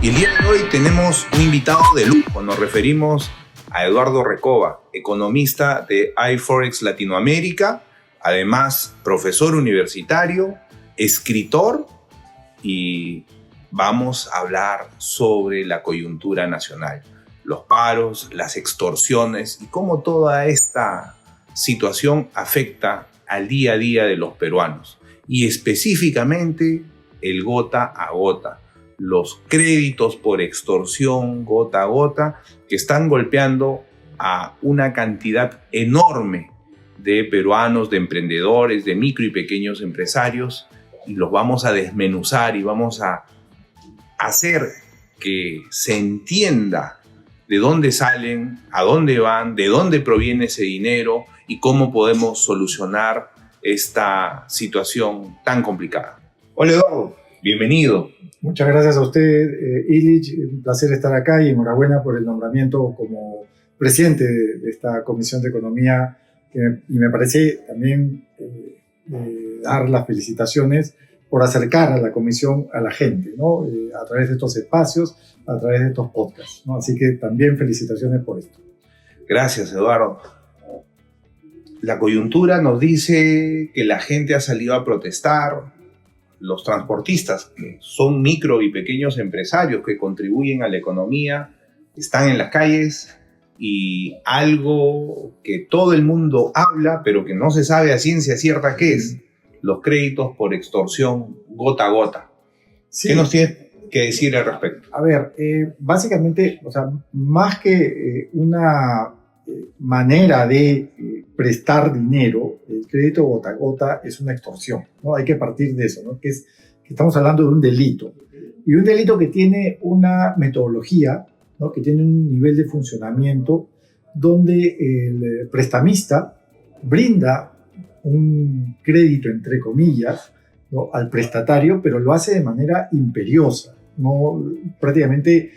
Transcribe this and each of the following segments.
Y el día de hoy tenemos un invitado de lujo. Nos referimos a Eduardo Recoba, economista de iForex Latinoamérica, además profesor universitario, escritor, y vamos a hablar sobre la coyuntura nacional, los paros, las extorsiones y cómo toda esta situación afecta al día a día de los peruanos y específicamente el gota a gota, los créditos por extorsión gota a gota que están golpeando a una cantidad enorme de peruanos, de emprendedores, de micro y pequeños empresarios, y los vamos a desmenuzar y vamos a hacer que se entienda de dónde salen, a dónde van, de dónde proviene ese dinero y cómo podemos solucionar esta situación tan complicada. Hola Eduardo, bienvenido. Muchas gracias a usted, Illich. Un placer estar acá y enhorabuena por el nombramiento como presidente de esta Comisión de Economía. Y me parece también dar las felicitaciones por acercar a la comisión a la gente, ¿no? A través de estos espacios, a través de estos podcasts, ¿no? Así que también felicitaciones por esto. Gracias, Eduardo. La coyuntura nos dice que la gente ha salido a protestar. Los transportistas, que son micro y pequeños empresarios que contribuyen a la economía, están en las calles, y algo que todo el mundo habla, pero que no se sabe a ciencia cierta qué es: los créditos por extorsión gota a gota. Sí. ¿Qué nos tiene que decir al respecto? A ver, básicamente, o sea, más que una manera de prestar dinero, el crédito gota a gota es una extorsión, ¿no? Hay que partir de eso, ¿no? Que estamos hablando de un delito. Y un delito que tiene una metodología, ¿no? Que tiene un nivel de funcionamiento donde el prestamista brinda un crédito, entre comillas, ¿no? Al prestatario, pero lo hace de manera imperiosa, no, prácticamente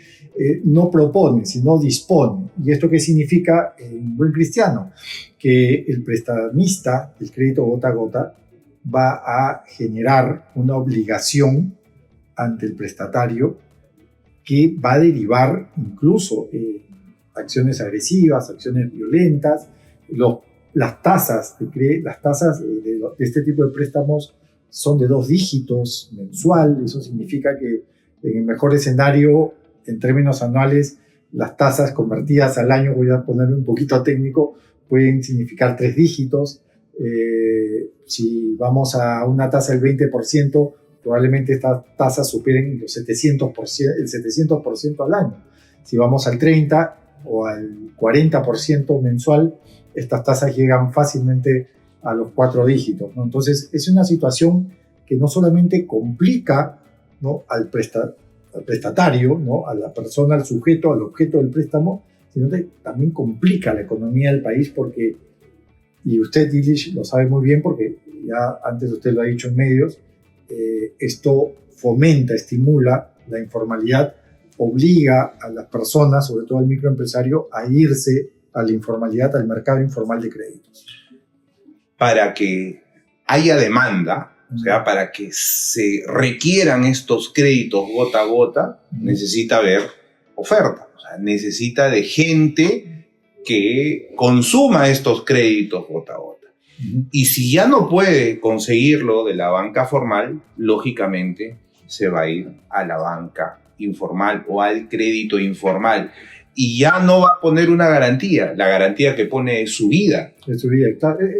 no propone, sino dispone. ¿Y esto qué significa en buen cristiano? Que el prestamista, el crédito gota a gota, va a generar una obligación ante el prestatario que va a derivar incluso acciones agresivas, acciones violentas. Las tasas de este tipo de préstamos son de 2 dígitos mensual. Eso significa que en el mejor escenario, en términos anuales, las tasas convertidas al año, voy a ponerme un poquito técnico, pueden significar 3 dígitos. Si vamos a una tasa del 20%, probablemente estas tasas superen los 700%, el 700% al año. Si vamos al 30% o al 40% mensual, estas tasas llegan fácilmente a los 4 dígitos, ¿no? Entonces, es una situación que no solamente complica, ¿no? al prestatario, ¿no? A la persona, al sujeto, al objeto del préstamo, sino que también complica la economía del país porque, y usted, Illich, lo sabe muy bien porque ya antes usted lo ha dicho en medios, esto fomenta, estimula la informalidad, obliga a las personas, sobre todo al microempresario, a irse a la informalidad, al mercado informal de créditos. Para que haya demanda, o sea, para que se requieran estos créditos gota a gota, necesita haber oferta, o sea, necesita de gente que consuma estos créditos gota a gota. Y si ya no puede conseguirlo de la banca formal, lógicamente se va a ir a la banca informal o al crédito informal. Y ya no va a poner una garantía. La garantía que pone es su vida. Es su vida.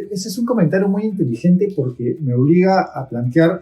Ese es un comentario muy inteligente porque me obliga a plantear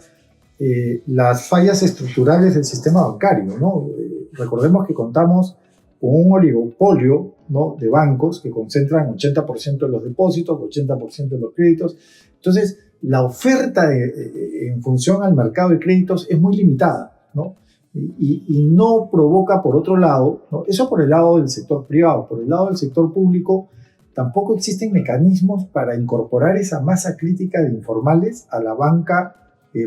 las fallas estructurales del sistema bancario, ¿no? Recordemos que contamos con un oligopolio, ¿no? De bancos que concentran 80% de los depósitos, 80% de los créditos. Entonces, la oferta en función al mercado de créditos es muy limitada, ¿no? Y no provoca, por otro lado, ¿no? Eso por el lado del sector privado. Por el lado del sector público, tampoco existen mecanismos para incorporar esa masa crítica de informales a la banca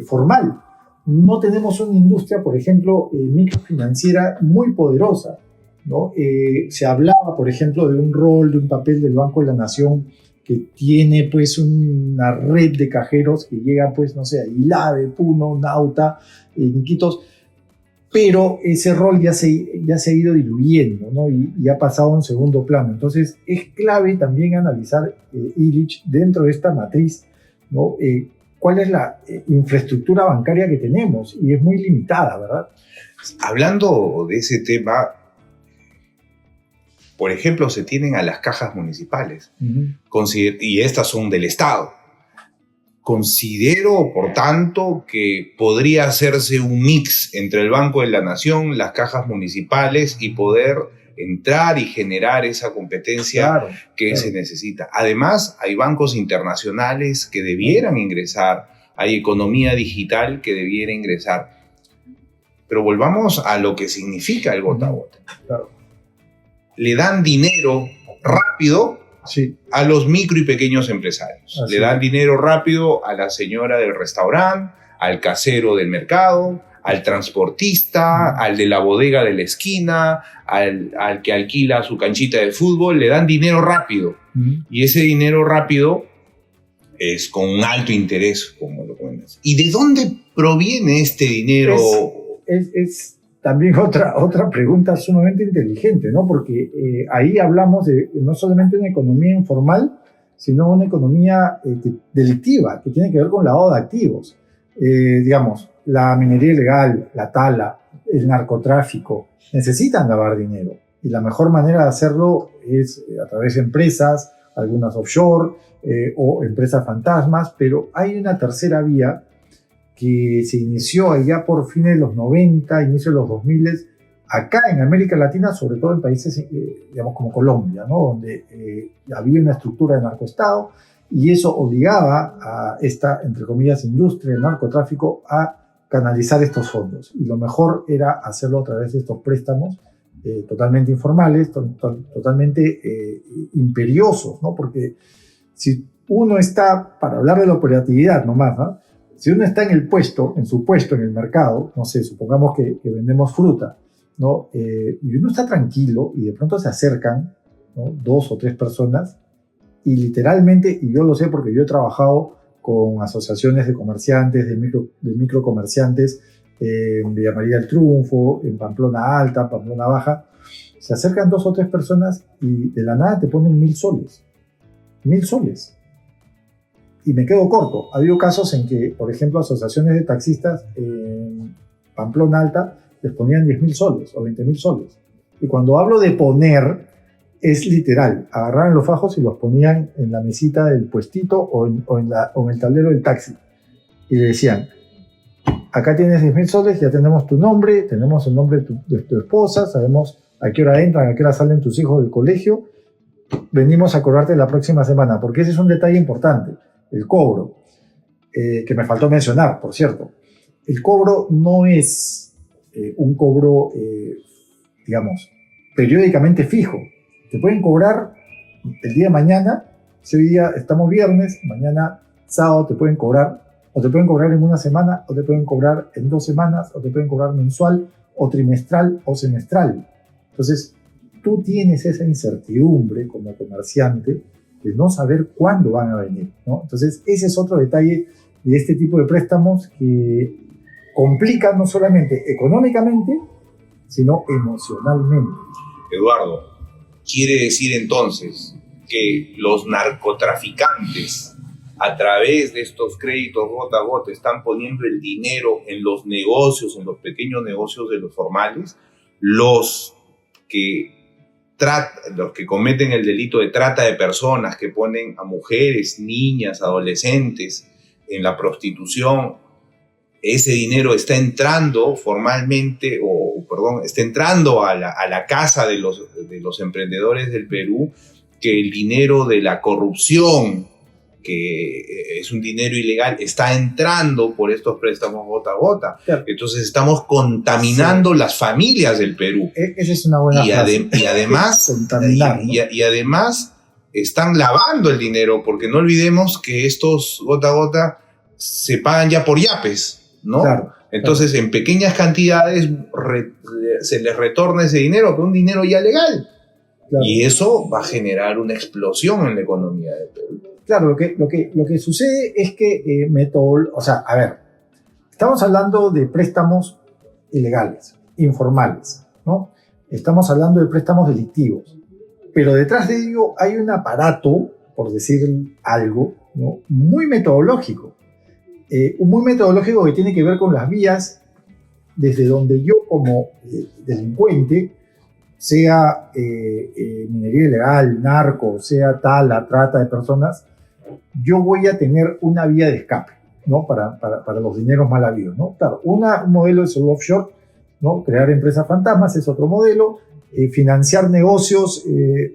formal. No tenemos una industria, por ejemplo, microfinanciera muy poderosa, ¿no? Se hablaba, por ejemplo, de un rol, de un papel del Banco de la Nación que tiene pues una red de cajeros que llegan pues, no sé, a Ilave, Puno, Nauta, Iquitos. pero ese rol ya se ha ido diluyendo, ¿no? Y ha pasado a un segundo plano. Entonces, es clave también analizar, Illich, dentro de esta matriz, ¿no? ¿Cuál es la infraestructura bancaria que tenemos? Y es muy limitada, ¿verdad? Hablando de ese tema, por ejemplo, se tienen a las cajas municipales, y estas son del Estado. Considero, por tanto, que podría hacerse un mix entre el Banco de la Nación, las cajas municipales y poder entrar y generar esa competencia que se necesita. Además, hay bancos internacionales que debieran ingresar, hay economía digital que debiera ingresar. Pero volvamos a lo que significa el gota a gota. Le dan dinero rápido a los micro y pequeños empresarios. Le dan dinero rápido a la señora del restaurante, al casero del mercado, al transportista, al de la bodega de la esquina, al que alquila su canchita de fútbol. Le dan dinero rápido. Y ese dinero rápido es con un alto interés, como lo comentas. ¿Y de dónde proviene este dinero? Es también otra pregunta sumamente inteligente, ¿no? Porque ahí hablamos de no solamente una economía informal, sino una economía delictiva, que tiene que ver con lavado de activos. Digamos, la minería ilegal, la tala, el narcotráfico, necesitan lavar dinero. Y la mejor manera de hacerlo es a través de empresas, algunas offshore o empresas fantasmas, pero hay una tercera vía que se inició allá por fines de los 90, inicio de los 2000, acá en América Latina, sobre todo en países, digamos, como Colombia, ¿no? Donde había una estructura de narcoestado y eso obligaba a esta, entre comillas, industria del narcotráfico a canalizar estos fondos. Y lo mejor era hacerlo a través de estos préstamos totalmente informales, totalmente imperiosos, ¿no? Porque si uno está, para hablar de la operatividad nomás, ¿no? Si uno está en su puesto en el mercado, no sé, supongamos que vendemos fruta, ¿no? Y uno está tranquilo y de pronto se acercan, ¿no? 2 o 3 personas y literalmente, y yo lo sé porque yo he trabajado con asociaciones de comerciantes, de microcomerciantes, en Villa María del Triunfo, en Pamplona Alta, Pamplona Baja, se acercan 2 o 3 personas y de la nada te ponen 1.000 soles. 1.000 soles. Y me quedo corto. Ha habido casos en que, por ejemplo, asociaciones de taxistas en Pamplona Alta les ponían 10.000 soles o 20.000 soles. Y cuando hablo de poner, es literal. Agarraban los fajos y los ponían en la mesita del puestito o en el tablero del taxi. Y le decían, acá tienes 10.000 soles, ya tenemos tu nombre, tenemos el nombre de tu esposa, sabemos a qué hora entran, a qué hora salen tus hijos del colegio. Venimos a cobrarte la próxima semana, porque ese es un detalle importante. El cobro, que me faltó mencionar, por cierto. El cobro no es un cobro, digamos, periódicamente fijo. Te pueden cobrar el día de mañana, si hoy día estamos viernes, mañana sábado te pueden cobrar, o te pueden cobrar en una semana, o te pueden cobrar en 2 semanas, o te pueden cobrar mensual, o trimestral, o semestral. Entonces, tú tienes esa incertidumbre como comerciante de no saber cuándo van a venir, ¿no? Entonces, ese es otro detalle de este tipo de préstamos que complican no solamente económicamente, sino emocionalmente. Eduardo, quiere decir entonces que los narcotraficantes, a través de estos créditos gota a gota, están poniendo el dinero en los negocios, en los pequeños negocios de los formales, los que cometen el delito de trata de personas, que ponen a mujeres, niñas, adolescentes en la prostitución, ese dinero está entrando formalmente, está entrando a la casa de los emprendedores del Perú, que el dinero de la corrupción, que es un dinero ilegal, está entrando por estos préstamos gota a gota. Claro. Entonces estamos contaminando las familias del Perú. Esa es una buena frase. Y además están lavando el dinero, porque no olvidemos que estos gota a gota se pagan ya por yapes, ¿no? Claro, entonces, en pequeñas cantidades se les retorna ese dinero, pero un dinero ya legal. Claro. Y eso va a generar una explosión en la economía del Perú. Claro, lo que sucede es que estamos hablando de préstamos ilegales, informales, ¿no? Estamos hablando de préstamos delictivos, pero detrás de ello hay un aparato, por decir algo, ¿no? Muy metodológico. Muy metodológico que tiene que ver con las vías desde donde yo como delincuente, sea minería ilegal, narco, sea la trata de personas, yo voy a tener una vía de escape, ¿no? Para los dineros mal habidos, ¿no? Claro, un modelo es el offshore, ¿no? Crear empresas fantasmas es otro modelo, financiar negocios,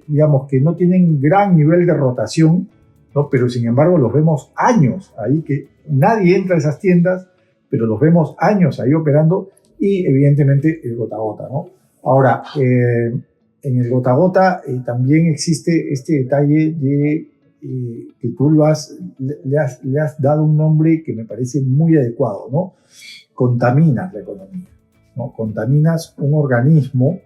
digamos, que no tienen gran nivel de rotación, ¿no? Pero sin embargo los vemos años ahí, que nadie entra a esas tiendas, pero los vemos años ahí operando, y evidentemente el gota a gota, ¿no? Ahora, en el gota a gota también existe este detalle de que tú le has dado un nombre que me parece muy adecuado, ¿no? Contaminas la economía, ¿no? Contaminas un organismo,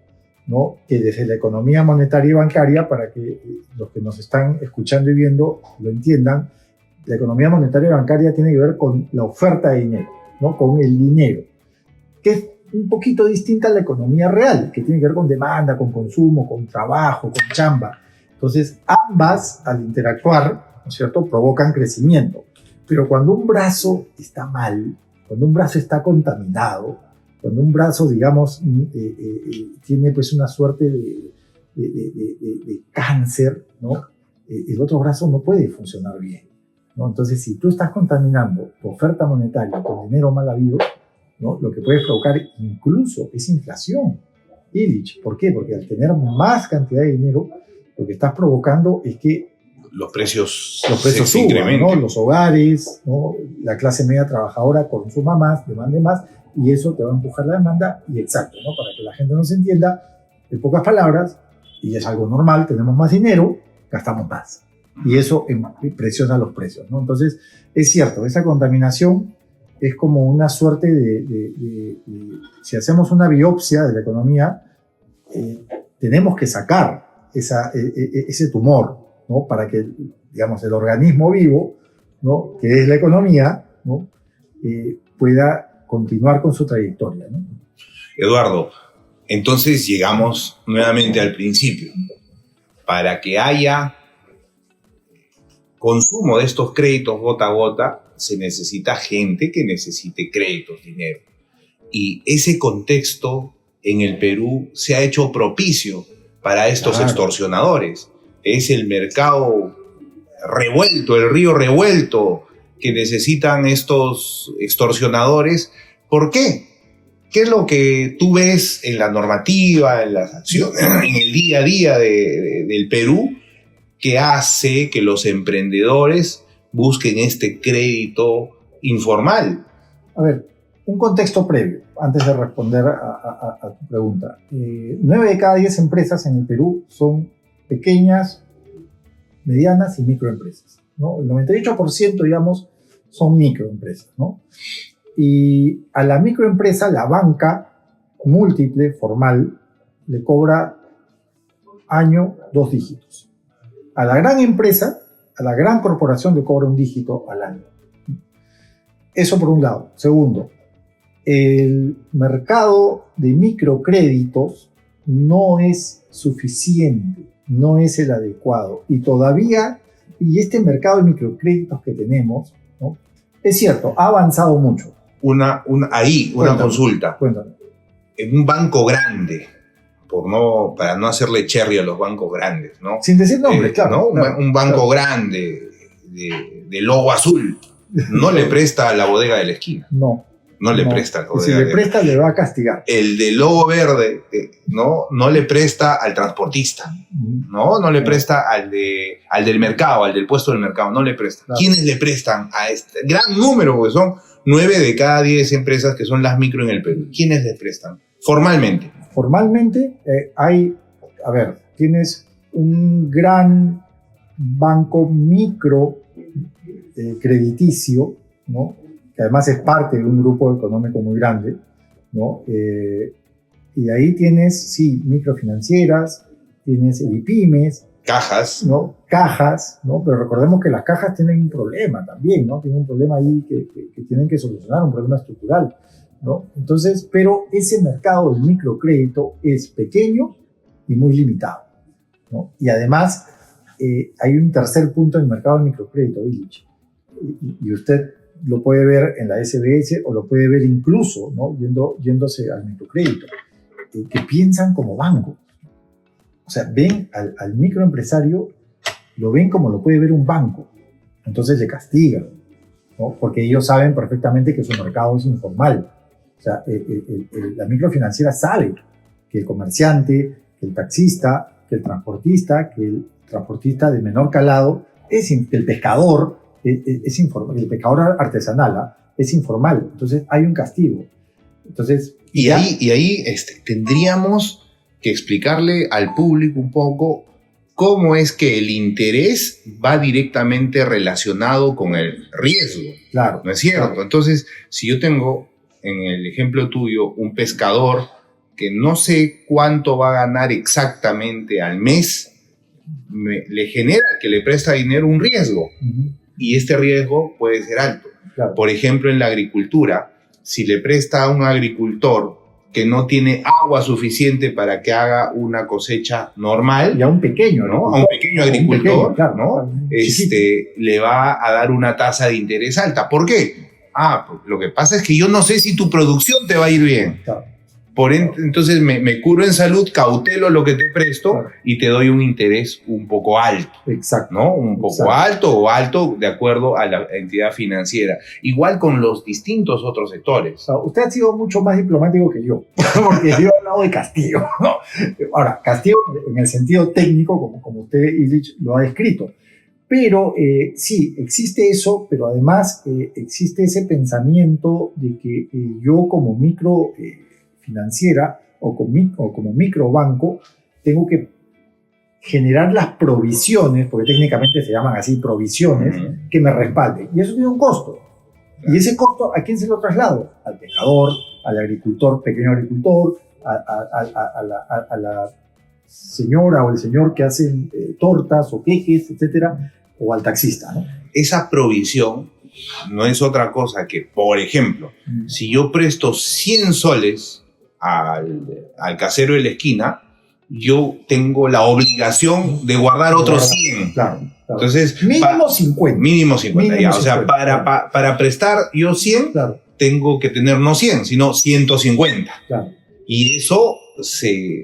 ¿no? Que desde la economía monetaria y bancaria, para que los que nos están escuchando y viendo lo entiendan, la economía monetaria y bancaria tiene que ver con la oferta de dinero, ¿no? Con el dinero, que es un poquito distinta a la economía real, que tiene que ver con demanda, con consumo, con trabajo, con chamba. Entonces, ambas, al interactuar, ¿no es cierto?, provocan crecimiento. Pero cuando un brazo está mal, cuando un brazo está contaminado, cuando un brazo, digamos, tiene pues una suerte de cáncer, ¿no? El otro brazo no puede funcionar bien, ¿no? Entonces, si tú estás contaminando tu oferta monetaria con dinero mal habido, ¿no? Lo que puede provocar incluso es inflación. Illich, ¿por qué? Porque al tener más cantidad de dinero, lo que estás provocando es que los precios se se suban, incrementen. ¿no? Los hogares, ¿no? La clase media trabajadora consuma más, demande más, y eso te va a empujar la demanda. Y exacto, ¿no? Para que la gente nos entienda, en pocas palabras, y es algo normal, tenemos más dinero, gastamos más. Y eso presiona los precios, ¿no? Entonces, es cierto, esa contaminación es como una suerte si hacemos una biopsia de la economía, tenemos que sacar ese tumor, ¿no? Para que, digamos, el organismo vivo, ¿no? Que es la economía, ¿no? Pueda continuar con su trayectoria, ¿no? Eduardo, entonces llegamos nuevamente al principio. Para que haya consumo de estos créditos gota a gota, se necesita gente que necesite créditos, dinero. Y ese contexto en el Perú se ha hecho propicio para estos extorsionadores. Es el mercado revuelto, el río revuelto que necesitan estos extorsionadores. ¿Por qué? ¿Qué es lo que tú ves en la normativa, en las acciones, en el día a día del Perú, que hace que los emprendedores busquen este crédito informal? A ver, un contexto previo, antes de responder a tu pregunta. 9 de cada 10 empresas en el Perú son pequeñas, medianas y microempresas, ¿no? El 98%, digamos, son microempresas, ¿no? Y a la microempresa, la banca múltiple, formal, le cobra año 2 dígitos. A la gran empresa, a la gran corporación le cobra 1 dígito al año. Eso por un lado. Segundo, el mercado de microcréditos no es suficiente, no es el adecuado. Y todavía, y este mercado de microcréditos que tenemos, ¿no? Es cierto, ha avanzado mucho. Una consulta. Cuéntame. En un banco grande, para no hacerle cherry a los bancos grandes, ¿no? Sin decir nombres, claro. ¿no? Claro, un banco claro. grande de logo azul no le presta a la bodega de la esquina. No le presta a la bodega. Y si le presta, le va a castigar. El de logo verde, no le presta al transportista, no le presta al del mercado, al del puesto del mercado, no le presta. Claro. ¿Quiénes le prestan a este gran número? Porque son 9 de cada 10 empresas que son las micro en el Perú. ¿Quiénes le prestan? Formalmente. Formalmente tienes un gran banco micro crediticio, ¿no? Que además es parte de un grupo económico muy grande, ¿no? Y de ahí tienes, sí, microfinancieras, tienes EDIPYMES, cajas, ¿no? Cajas, ¿no? Pero recordemos que las cajas tienen un problema también, ¿no? Tienen un problema ahí que tienen que solucionar, un problema estructural, ¿no? Entonces, pero ese mercado del microcrédito es pequeño y muy limitado, ¿no? Y además, hay un tercer punto en el mercado del microcrédito, Illich, y usted lo puede ver en la SBS o lo puede ver incluso, ¿no? Yéndose al microcrédito, que piensan como banco. O sea, ven al microempresario, lo ven como lo puede ver un banco. Entonces le castigan, ¿no? Porque ellos saben perfectamente que su mercado es informal. O sea, la microfinanciera sabe que el comerciante, que el taxista, que el transportista de menor calado, el pescador, es informal, el pescador artesanal, es informal. Entonces hay un castigo. Entonces, y ahí tendríamos que explicarle al público un poco cómo es que el interés va directamente relacionado con el riesgo. Claro. ¿No es cierto? Claro. Entonces, si yo tengo, en el ejemplo tuyo, un pescador que no sé cuánto va a ganar exactamente al mes, le genera que le presta dinero un riesgo. Uh-huh. Y este riesgo puede ser alto. Claro. Por ejemplo, en la agricultura, si le presta a un agricultor que no tiene agua suficiente para que haga una cosecha normal, y a un pequeño, ¿no? A un pequeño agricultor, claro, ¿no? Le va a dar una tasa de interés alta. ¿Por qué? Pues lo que pasa es que yo no sé si tu producción te va a ir bien. Claro. Entonces me curo en salud, cautelo lo que te presto, claro, y te doy un interés un poco alto. Exacto. ¿No? Un poco alto o alto de acuerdo a la entidad financiera. Igual con los distintos otros sectores. Usted ha sido mucho más diplomático que yo, porque yo he hablado de castigo, ¿no? Ahora, castigo en el sentido técnico, como usted, Illich, lo ha descrito. Pero sí, existe eso, pero además existe ese pensamiento de que yo como microfinanciera o como microbanco tengo que generar las provisiones, porque técnicamente se llaman así provisiones, uh-huh, que me respalden. Y eso tiene un costo. Claro. Y ese costo, ¿a quién se lo traslado? Al pescador, al agricultor, pequeño agricultor, a la señora o el señor que hacen tortas o queques, etcétera, o al taxista, ¿no? Esa provisión no es otra cosa que, por ejemplo, si yo presto 100 soles al casero de la esquina, yo tengo la obligación de guardar otros 100. Claro. Entonces, mínimo 50. Mínimo 50, ya. 50, o sea, para prestar yo 100, claro, tengo que tener no 100, sino 150. Claro. Y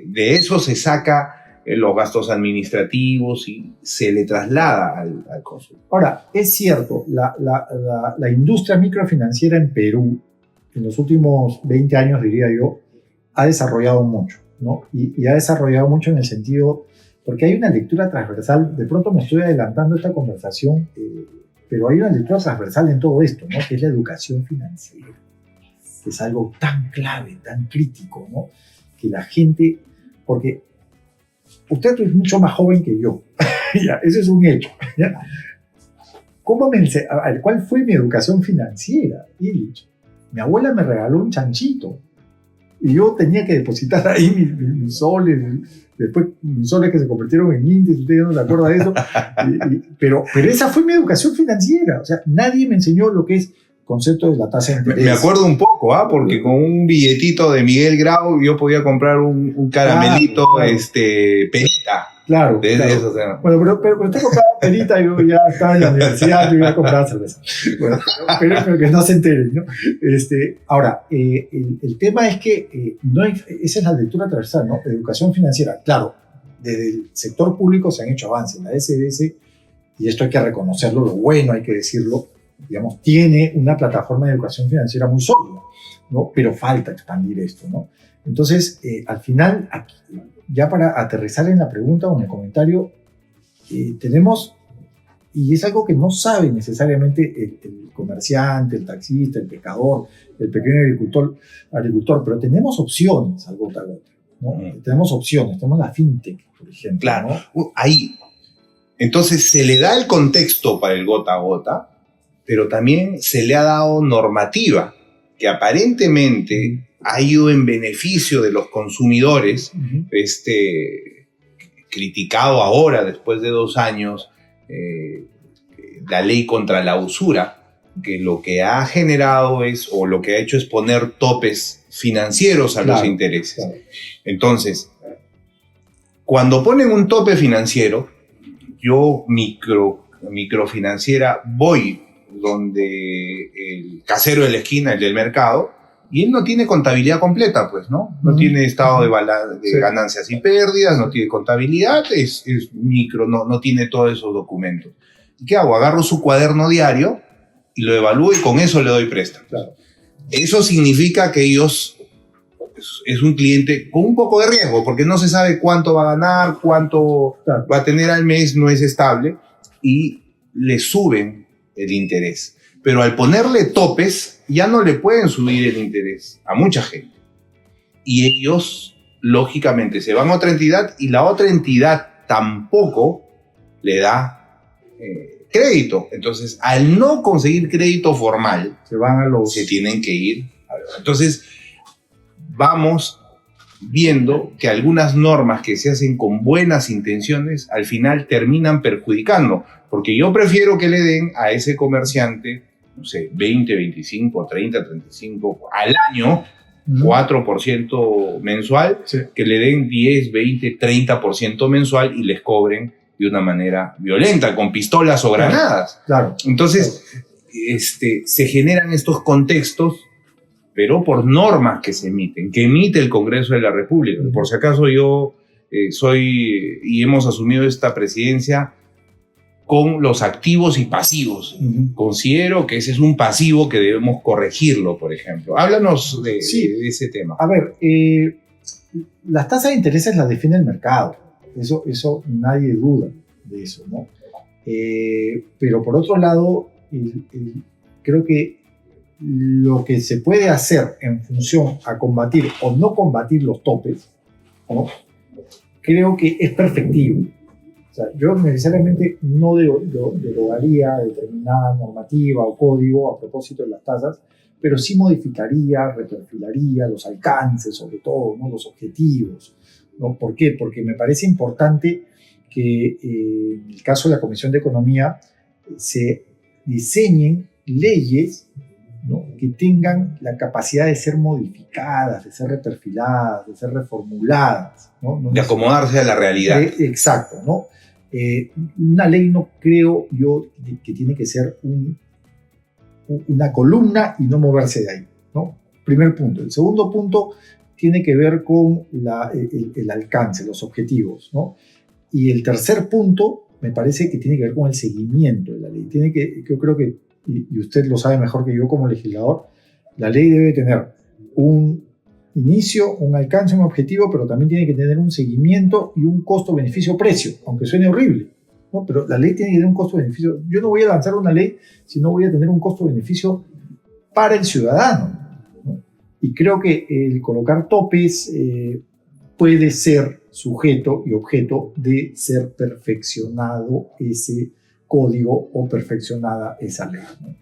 de eso se saca los gastos administrativos y se le traslada al consumo. Ahora, es cierto, la industria microfinanciera en Perú, en los últimos 20 años, diría yo, ha desarrollado mucho, ¿no? Y ha desarrollado mucho en el sentido, porque hay una lectura transversal, de pronto me estoy adelantando esta conversación, pero hay una lectura transversal en todo esto, ¿no? Que es la educación financiera, que es algo tan clave, tan crítico, ¿no? Que la gente, porque usted es mucho más joven que yo, ya, eso es un hecho, ¿ya? ¿Cuál fue mi educación financiera? Illich, mi abuela me regaló un chanchito y yo tenía que depositar ahí mis soles, después mis soles que se convirtieron en índices, usted no se acuerda de eso, pero esa fue mi educación financiera. O sea, nadie me enseñó lo que es concepto de la tasa de interés. Me acuerdo un poco, porque con un billetito de Miguel Grau yo podía comprar un caramelito, claro. Perita. Claro, claro. Eso, o sea. Bueno, pero usted compraba perita y yo ya estaba en la universidad, yo iba a comprar cerveza. Bueno, pero que no se enteren, ¿no? Ahora, el tema es que esa es la lectura transversal, ¿no? Educación financiera. Claro, desde el sector público se han hecho avances. La SBS, y esto hay que reconocerlo, lo bueno hay que decirlo, digamos, tiene una plataforma de educación financiera muy sólida, ¿no? Pero falta expandir esto, ¿no? Entonces, al final, aquí, ya para aterrizar en la pregunta o en el comentario, tenemos, y es algo que no sabe necesariamente el comerciante, el taxista, el pescador, el pequeño agricultor, pero tenemos opciones al gota a gota, ¿no? Tenemos opciones, tenemos la fintech, por ejemplo. Claro, ¿no? Ahí. Entonces se le da el contexto para el gota a gota, pero también se le ha dado normativa que aparentemente ha ido en beneficio de los consumidores, criticado ahora, después de 2 años, la ley contra la usura, que lo que ha generado o lo que ha hecho es poner topes financieros a los intereses. Claro. Entonces, cuando ponen un tope financiero, yo, microfinanciera, voy donde el casero de la esquina, el del mercado, y él no tiene contabilidad completa, pues, ¿no? No tiene estado de ganancias y pérdidas, no tiene contabilidad, es micro, no tiene todos esos documentos. ¿Y qué hago? Agarro su cuaderno diario y lo evalúo y con eso le doy préstamo. Claro. Eso significa que ellos es un cliente con un poco de riesgo, porque no se sabe cuánto va a ganar, cuánto va a tener al mes, no es estable, y le suben el interés. Pero al ponerle topes, ya no le pueden subir el interés a mucha gente. Y ellos, lógicamente, se van a otra entidad y la otra entidad tampoco le da crédito. Entonces, al no conseguir crédito formal, se tienen que ir. Entonces, vamos viendo que algunas normas que se hacen con buenas intenciones al final terminan perjudicando, porque yo prefiero que le den a ese comerciante, no sé, 20, 25, 30, 35 al año, 4% mensual, que le den 10, 20, 30% mensual y les cobren de una manera violenta, con pistolas o granadas. Claro. Entonces, se generan estos contextos, pero por normas que se emiten, que emite el Congreso de la República. Por si acaso yo soy y hemos asumido esta presidencia con los activos y pasivos. Considero que ese es un pasivo que debemos corregirlo, por ejemplo. Háblanos de ese tema. A ver, las tasas de intereses las define el mercado. Eso nadie duda de eso, ¿no? Pero por otro lado, creo que lo que se puede hacer en función a combatir o no combatir los topes, ¿no? Creo que es perfectivo. O sea, yo necesariamente no derogaría determinada normativa o código a propósito de las tasas, pero sí modificaría, reperfilaría los alcances, sobre todo, ¿no? Los objetivos, ¿no? ¿Por qué? Porque me parece importante que en el caso de la Comisión de Economía se diseñen leyes, ¿no? Que tengan la capacidad de ser modificadas, de ser reperfiladas, de ser reformuladas, ¿no? De acomodarse a la realidad. Exacto, ¿no? Una ley no creo yo que tiene que ser una columna y no moverse de ahí, ¿no? Primer punto. El segundo punto tiene que ver con el alcance, los objetivos, ¿no? Y el tercer punto me parece que tiene que ver con el seguimiento de la ley. Yo creo que, y usted lo sabe mejor que yo como legislador, la ley debe tener un inicio, un alcance, un objetivo, pero también tiene que tener un seguimiento y un costo-beneficio-precio, aunque suene horrible, ¿no? Pero la ley tiene que tener un costo-beneficio. Yo no voy a lanzar una ley si no voy a tener un costo-beneficio para el ciudadano, ¿no? Y creo que el colocar topes puede ser sujeto y objeto de ser perfeccionado ese código o perfeccionada esa ley, ¿no?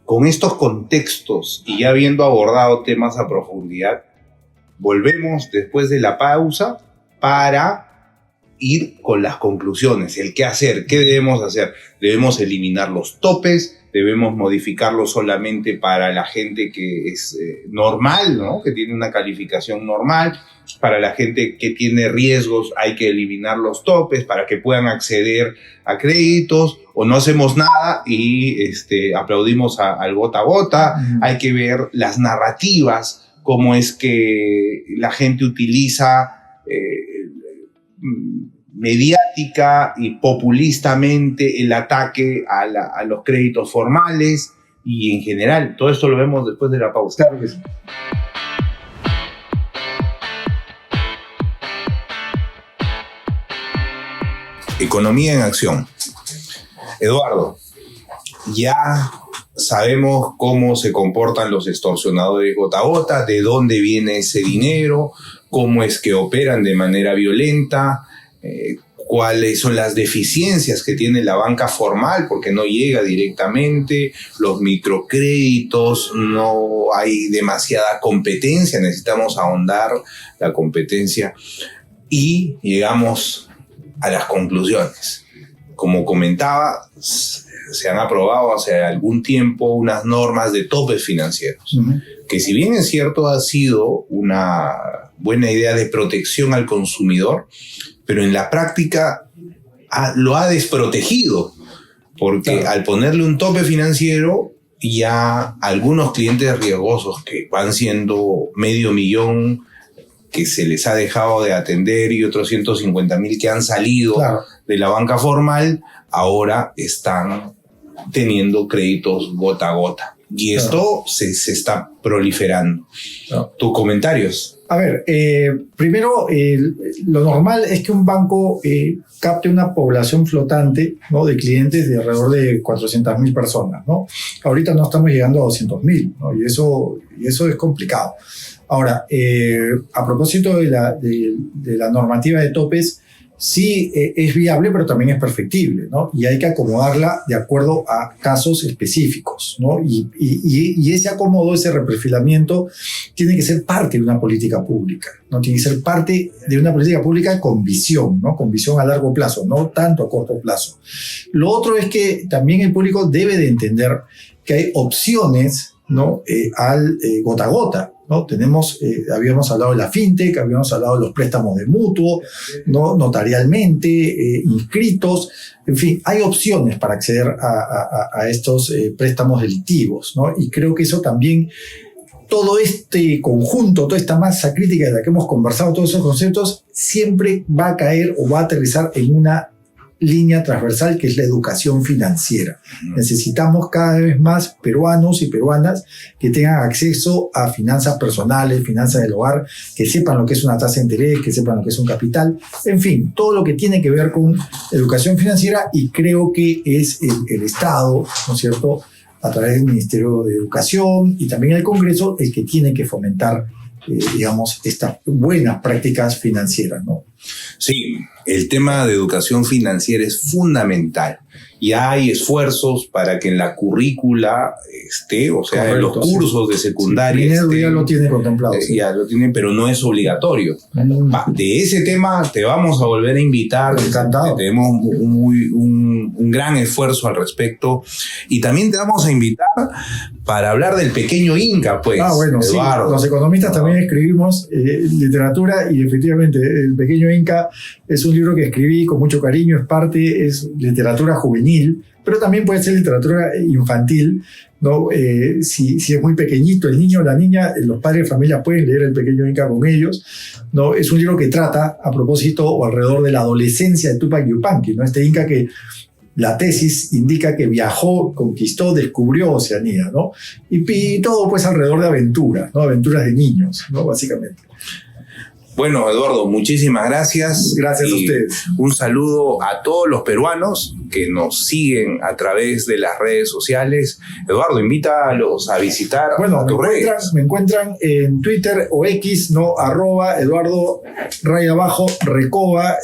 Con estos contextos y ya habiendo abordado temas a profundidad, volvemos después de la pausa para ir con las conclusiones, el qué hacer, qué debemos hacer. Debemos eliminar los topes, debemos modificarlos solamente para la gente que es normal, ¿no? Que tiene una calificación normal. Para la gente que tiene riesgos hay que eliminar los topes para que puedan acceder a créditos, o no hacemos nada y aplaudimos al gota a gota. Hay que ver las narrativas, cómo es que la gente utiliza mediática y populistamente el ataque a los créditos formales y en general. Todo esto lo vemos después de la pausa. Claro que sí. Economía en acción. Eduardo, ya sabemos cómo se comportan los extorsionadores gota a gota, de dónde viene ese dinero, cómo es que operan de manera violenta, cuáles son las deficiencias que tiene la banca formal porque no llega directamente, los microcréditos, no hay demasiada competencia, necesitamos ahondar la competencia y llegamos a las conclusiones. Como comentaba, se han aprobado hace algún tiempo unas normas de topes financieros, que si bien es cierto ha sido una buena idea de protección al consumidor, pero en la práctica lo ha desprotegido, porque al ponerle un tope financiero, ya algunos clientes riesgosos que van siendo 500,000 que se les ha dejado de atender y otros 150,000 que han salido de la banca formal, ahora están teniendo créditos gota a gota. Y esto se está proliferando. ¿Tus comentarios? A ver, primero, lo normal es que un banco capte una población flotante, ¿no?, de clientes de alrededor de 400,000 personas, ¿no? Ahorita no estamos llegando a 200,000, ¿no? Y eso es complicado. Ahora, a propósito de la normativa de topes, sí es viable, pero también es perfectible, ¿no? Y hay que acomodarla de acuerdo a casos específicos, ¿no? Y ese acomodo, ese reperfilamiento, tiene que ser parte de una política pública, ¿no? Tiene que ser parte de una política pública con visión, ¿no? Con visión a largo plazo, no tanto a corto plazo. Lo otro es que también el público debe de entender que hay opciones, ¿no?, al gota a gota, ¿no? Habíamos hablado de la fintech, habíamos hablado de los préstamos de mutuo, ¿no?, notarialmente, inscritos, en fin, hay opciones para acceder a estos préstamos delictivos, ¿no? Y creo que eso también, todo este conjunto, toda esta masa crítica de la que hemos conversado, todos esos conceptos, siempre va a caer o va a aterrizar en una línea transversal, que es la educación financiera. Necesitamos cada vez más peruanos y peruanas que tengan acceso a finanzas personales, finanzas del hogar, que sepan lo que es una tasa de interés, que sepan lo que es un capital, en fin, todo lo que tiene que ver con educación financiera, y creo que es el Estado, ¿no es cierto?, a través del Ministerio de Educación y también el Congreso, el que tiene que fomentar, digamos, estas buenas prácticas financieras, ¿no? Sí, el tema de educación financiera es fundamental. Y hay esfuerzos para que en la currícula esté, o sea, en los cursos de secundaria. Sí, ya lo tiene contemplado. Ya lo tienen, pero no es obligatorio. De ese tema te vamos a volver a invitar. Encantado. Tenemos un gran esfuerzo al respecto. Y también te vamos a invitar para hablar del pequeño Inca, pues. Bueno, Eduardo. Sí, los economistas también escribimos literatura, y efectivamente el pequeño Inca es un libro que escribí con mucho cariño, es literatura juvenil, pero también puede ser literatura infantil, ¿no? Si es muy pequeñito el niño o la niña, los padres de familia pueden leer el pequeño Inca con ellos, ¿no? Es un libro que trata a propósito o alrededor de la adolescencia de Tupac Yupanqui, ¿no? Este Inca que la tesis indica que viajó, conquistó, descubrió Oceanía, ¿no? Y todo pues alrededor de aventuras, ¿no? Aventuras de niños, ¿no? Básicamente. Bueno, Eduardo, muchísimas gracias. Gracias a ustedes. Un saludo a todos los peruanos que nos siguen a través de las redes sociales. Eduardo, invítalos a visitar tus redes. Me encuentran en Twitter o X, ¿no? @Eduardo_Recoba.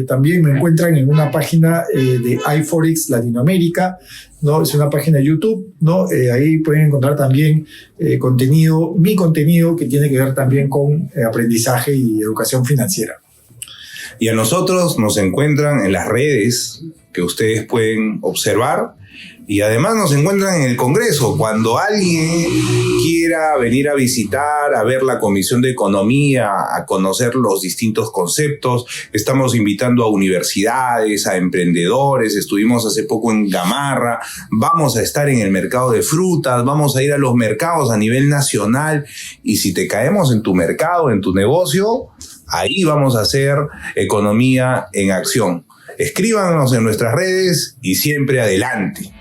También me encuentran en una página de iForex Latinoamérica, ¿no? Es una página de YouTube, ¿no? Ahí pueden encontrar también mi contenido que tiene que ver también con aprendizaje y educación financiera. Y a nosotros nos encuentran en las redes que ustedes pueden observar, y además nos encuentran en el Congreso. Cuando alguien quiera venir a visitar, a ver la Comisión de Economía, a conocer los distintos conceptos, estamos invitando a universidades, a emprendedores. Estuvimos hace poco en Gamarra, vamos a estar en el mercado de frutas, vamos a ir a los mercados a nivel nacional, y si te caemos en tu mercado, en tu negocio, ahí vamos a hacer economía en acción. Escríbanos en nuestras redes y siempre adelante.